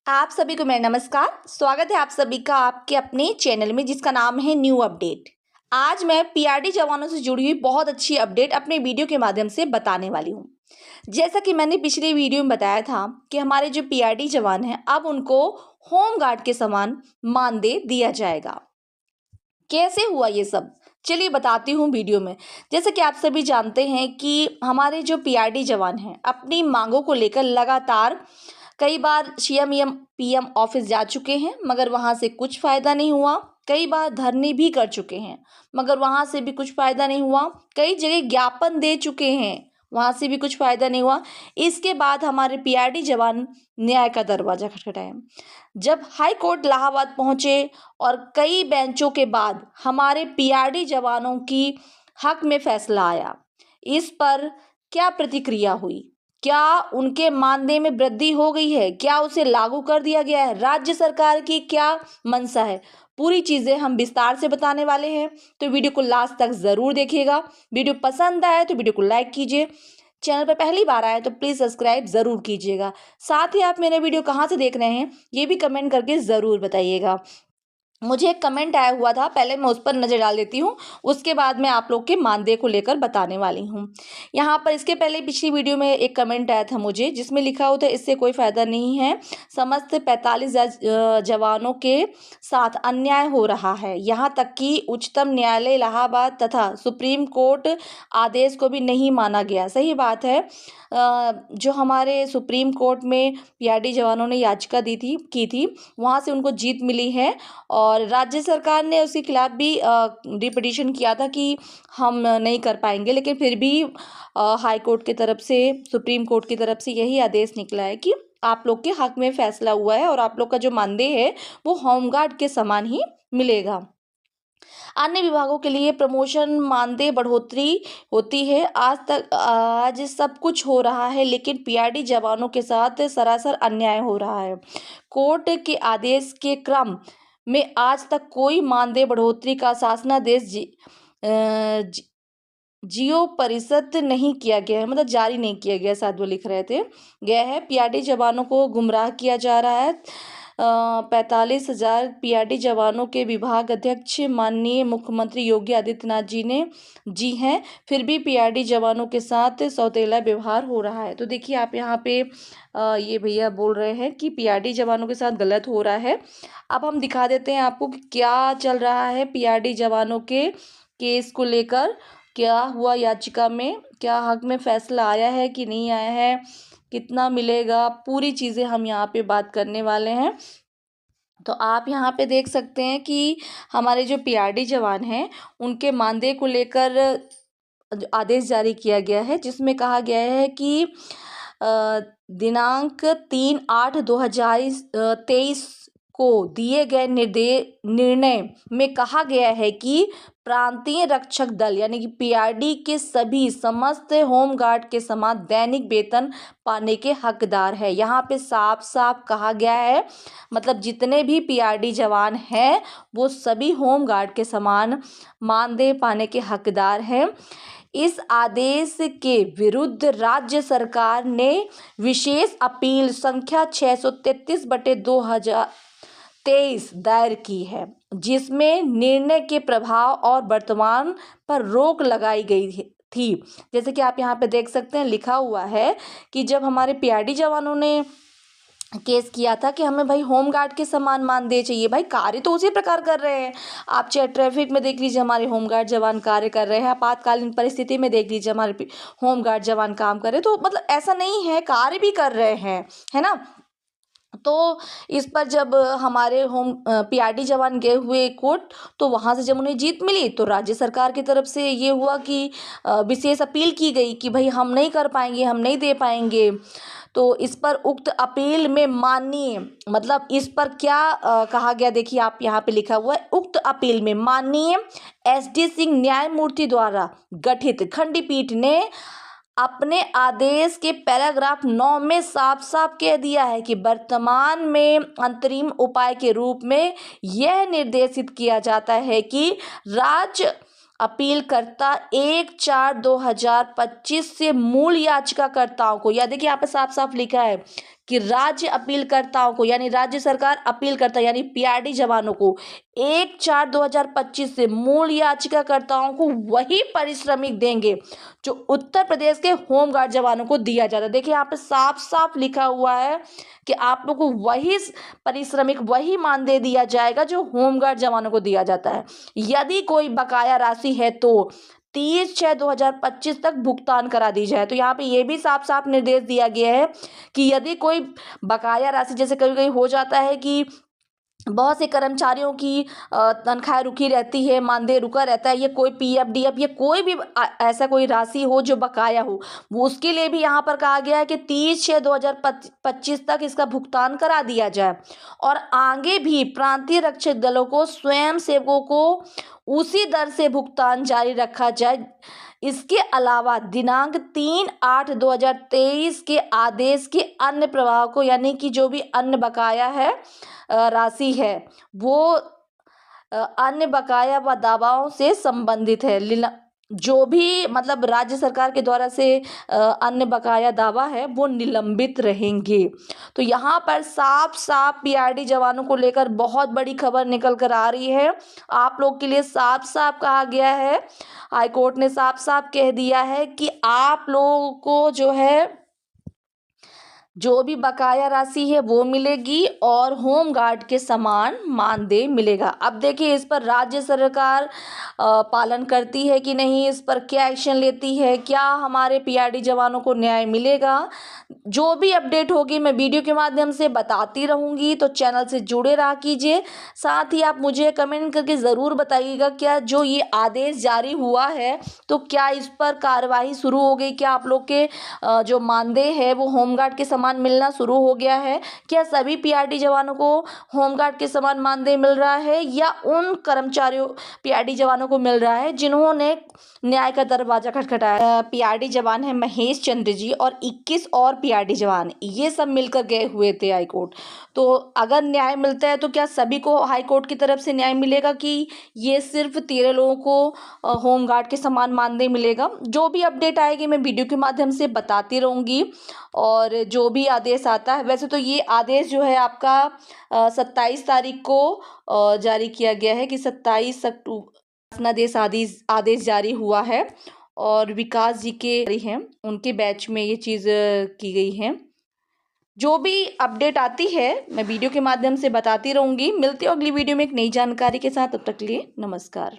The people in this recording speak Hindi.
आप सभी को मेरा नमस्कार। स्वागत है आप सभी का आपके अपने चैनल में जिसका नाम है न्यू अपडेट। आज मैं पीआरडी जवानों से जुड़ी हुई बहुत अच्छी अपडेट अपने वीडियो के माध्यम से बताने वाली हूँ। जैसा कि मैंने पिछले वीडियो में बताया था कि हमारे जो पीआरडी जवान हैं अब उनको होम गार्ड के समान मानदेय दिया जाएगा। कैसे हुआ ये सब, चलिए बताती हूँ वीडियो में। जैसे कि आप सभी जानते हैं कि हमारे जो पीआरडी जवान हैं अपनी मांगों को लेकर लगातार कई बार सीएम एम पीएम ऑफिस जा चुके हैं मगर वहाँ से कुछ फ़ायदा नहीं हुआ। कई बार धरने भी कर चुके हैं मगर वहाँ से भी कुछ फ़ायदा नहीं हुआ। कई जगह ज्ञापन दे चुके हैं, वहाँ से भी कुछ फ़ायदा नहीं हुआ। इसके बाद हमारे पीआरडी जवान न्याय का दरवाज़ा खटखटाए। जब हाई कोर्ट इलाहाबाद पहुँचे और कई बेंचों के बाद हमारे पीआरडी जवानों की हक में फैसला आया। इस पर क्या प्रतिक्रिया हुई? क्या उनके मानदेय में वृद्धि हो गई है? क्या उसे लागू कर दिया गया है? राज्य सरकार की क्या मंशा है? पूरी चीज़ें हम विस्तार से बताने वाले हैं, तो वीडियो को लास्ट तक ज़रूर देखिएगा। वीडियो पसंद आए तो वीडियो को लाइक कीजिए। चैनल पर पहली बार आए तो प्लीज़ सब्सक्राइब ज़रूर कीजिएगा। साथ ही आप मेरे वीडियो कहाँ से देख रहे हैं ये भी कमेंट करके ज़रूर बताइएगा। मुझे एक कमेंट आया हुआ था, पहले मैं उस पर नज़र डाल देती हूँ, उसके बाद मैं आप लोग के मानदेय को लेकर बताने वाली हूँ। यहाँ पर इसके पहले पिछली वीडियो में एक कमेंट आया था मुझे जिसमें लिखा हुआ था इससे कोई फ़ायदा नहीं है, समस्त 45,000 जवानों के साथ अन्याय हो रहा है। यहाँ तक कि उच्चतम न्यायालय इलाहाबाद तथा सुप्रीम कोर्ट आदेश को भी नहीं माना गया। सही बात है, जो हमारे सुप्रीम कोर्ट में पीआरडी जवानों ने याचिका की थी, वहाँ से उनको जीत मिली है और राज्य सरकार ने उसके खिलाफ भी रिपिटिशन किया था कि हम नहीं कर पाएंगे, लेकिन फिर भी हाई कोर्ट की तरफ से, सुप्रीम कोर्ट की तरफ से यही आदेश निकला है कि आप लोग के हक में फैसला हुआ है और आप लोग का जो मानदेय है वो होमगार्ड के समान ही मिलेगा। अन्य विभागों के लिए प्रमोशन मानदेय बढ़ोतरी होती है। आज सब कुछ हो रहा है लेकिन पीआरडी जवानों के साथ सरासर अन्याय हो रहा है। कोर्ट के आदेश के क्रम में आज तक कोई मानदेय बढ़ोतरी का शासनादेश जियो परिषद नहीं किया गया है, मतलब जारी नहीं किया गया, शायद वो लिख रहे थे, गया है। पीआरडी जवानों को गुमराह किया जा रहा है। 45,000 पीआरडी जवानों के विभाग अध्यक्ष माननीय मुख्यमंत्री योगी आदित्यनाथ जी हैं, फिर भी पीआरडी जवानों के साथ सौतेला व्यवहार हो रहा है। तो देखिए आप यहाँ पे ये भैया बोल रहे हैं कि पीआरडी जवानों के साथ गलत हो रहा है। अब हम दिखा देते हैं आपको कि क्या चल रहा है पीआरडी जवानों के केस को लेकर। क्या हुआ याचिका में, क्या हक में फैसला आया है कि नहीं आया है, कितना मिलेगा, पूरी चीज़ें हम यहाँ पे बात करने वाले हैं। तो आप यहाँ पे देख सकते हैं कि हमारे जो पीआरडी जवान हैं उनके मानदेय को लेकर आदेश जारी किया गया है जिसमें कहा गया है कि दिनांक 3/8/2023 को दिए गए निर्णय में कहा गया है कि प्रांतीय रक्षक दल यानी कि पीआरडी के सभी समस्त होमगार्ड के समान दैनिक वेतन पाने के हकदार है। यहाँ पे साफ साफ कहा गया है, मतलब जितने भी पीआरडी जवान हैं वो सभी होमगार्ड के समान मानदेय पाने के हकदार हैं। इस आदेश के विरुद्ध राज्य सरकार ने विशेष अपील संख्या 633/2023 दायर की है जिसमें निर्णय के प्रभाव और वर्तमान पर रोक लगाई गई थी। जैसे कि आप यहाँ पे देख सकते हैं लिखा हुआ है कि जब हमारे पीआरडी जवानों ने केस किया था कि हमें भाई होमगार्ड के समान मानदेय चाहिए, भाई कार्य तो उसी प्रकार कर रहे हैं। आप चाहे ट्रैफिक में देख लीजिए हमारे होमगार्ड जवान कार्य कर रहे हैं, आपातकालीन परिस्थिति में देख लीजिए हमारे होमगार्ड जवान काम कर रहे हैं, तो मतलब ऐसा नहीं है, कार्य भी कर रहे हैं, है ना। तो इस पर जब हमारे पीआरडी जवान गए हुए कोर्ट, तो वहाँ से जब उन्हें जीत मिली तो राज्य सरकार की तरफ से ये हुआ कि विशेष अपील की गई कि भाई हम नहीं कर पाएंगे, हम नहीं दे पाएंगे। तो इस पर उक्त अपील में माननीय, मतलब इस पर क्या कहा गया, देखिए आप यहाँ पे लिखा हुआ है, उक्त अपील में माननीय SD सिंह न्यायमूर्ति द्वारा गठित खंडपीठ ने अपने आदेश के पैराग्राफ 9 में साफ साफ कह दिया है कि वर्तमान में अंतरिम उपाय के रूप में यह निर्देशित किया जाता है कि राज्य अपीलकर्ता 1/4/2025 से मूल याचिकाकर्ताओं को, या देखिए यहाँ पे साफ साफ लिखा है कि राज्य अपीलकर्ताओं को यानी राज्य सरकार अपीलकर्ता यानी पीआरडी जवानों को 1/4/2025 से मूल याचिकाकर्ताओं को वही पारिश्रमिक देंगे जो उत्तर प्रदेश के होमगार्ड जवानों को दिया जाता है। देखिए यहाँ पे साफ साफ लिखा हुआ है कि आप लोग को वही पारिश्रमिक वही मानदेय दिया जाएगा जो होमगार्ड जवानों को दिया जाता है। यदि कोई बकाया राशि है तो 30/6/2025 तक भुगतान करा दी जाए। तो यहाँ पे ये भी साफ साफ निर्देश दिया गया है कि यदि कोई बकाया राशि, जैसे कभी कभी हो जाता है कि बहुत से कर्मचारियों की तनख्वाह रुकी रहती है, मानदेय रुका रहता है, ये कोई पीएफ डीएफ या कोई भी ऐसा कोई राशि हो जो बकाया हो, वो उसके लिए भी यहाँ पर कहा गया है कि 30/6/2025 तक इसका भुगतान करा दिया जाए। और आगे भी प्रांतीय रक्षक दलों को स्वयं सेवकों को उसी दर से भुगतान जारी रखा जाए। इसके अलावा दिनांक 3/8/2023 के आदेश के अन्य प्रभाव को यानी कि जो भी अन्य बकाया है राशि है वो अन्य बकाया व दावाओं से संबंधित है। जो भी मतलब राज्य सरकार के द्वारा से अन्य बकाया दावा है वो निलंबित रहेंगे। तो यहाँ पर साफ साफ पीआरडी जवानों को लेकर बहुत बड़ी खबर निकल कर आ रही है। आप लोग के लिए साफ साफ कहा गया है, हाईकोर्ट ने साफ साफ कह दिया है कि आप लोगों को जो भी बकाया राशि है वो मिलेगी और होमगार्ड के समान मानदेय मिलेगा। अब देखिए इस पर राज्य सरकार पालन करती है कि नहीं, इस पर क्या एक्शन लेती है, क्या हमारे पीआरडी जवानों को न्याय मिलेगा। जो भी अपडेट होगी मैं वीडियो के माध्यम से बताती रहूँगी, तो चैनल से जुड़े रहा कीजिए। साथ ही आप मुझे कमेंट करके ज़रूर बताइएगा क्या जो ये आदेश जारी हुआ है तो क्या इस पर कार्रवाई शुरू हो गई, क्या आप लोग के जो मानदेय है वो होमगार्ड के समान मिलना शुरू हो गया है, क्या सभी पीआरडी जवानों को होमगार्ड के समान मानदेय मिल रहा है या उन कर्मचारियों पीआरडी जवानों को मिल रहा है जिन्होंने न्याय का दरवाजा खटखटाया। पीआरडी जवान है महेश चंद्र जी और 21 और पीआरडी जवान, ये सब मिलकर गए हुए थे हाईकोर्ट। तो अगर न्याय मिलता है तो क्या सभी को हाईकोर्ट की तरफ से न्याय मिलेगा कि ये सिर्फ 13 लोगों को होमगार्ड के समान मानदेय मिलेगा। जो भी अपडेट आएगी मैं वीडियो के माध्यम से बताती रहूँगी। और जो भी आदेश आता है, वैसे तो ये आदेश जो है आपका 27 तारीख को जारी किया गया है कि 27 अक्टूबर शासनादेश आदेश जारी हुआ है और विकास जी के हैं उनके बैच में ये चीज़ की गई है। जो भी अपडेट आती है मैं वीडियो के माध्यम से बताती रहूँगी। मिलती हूँ अगली वीडियो में एक नई जानकारी के साथ, तब तक के लिए नमस्कार।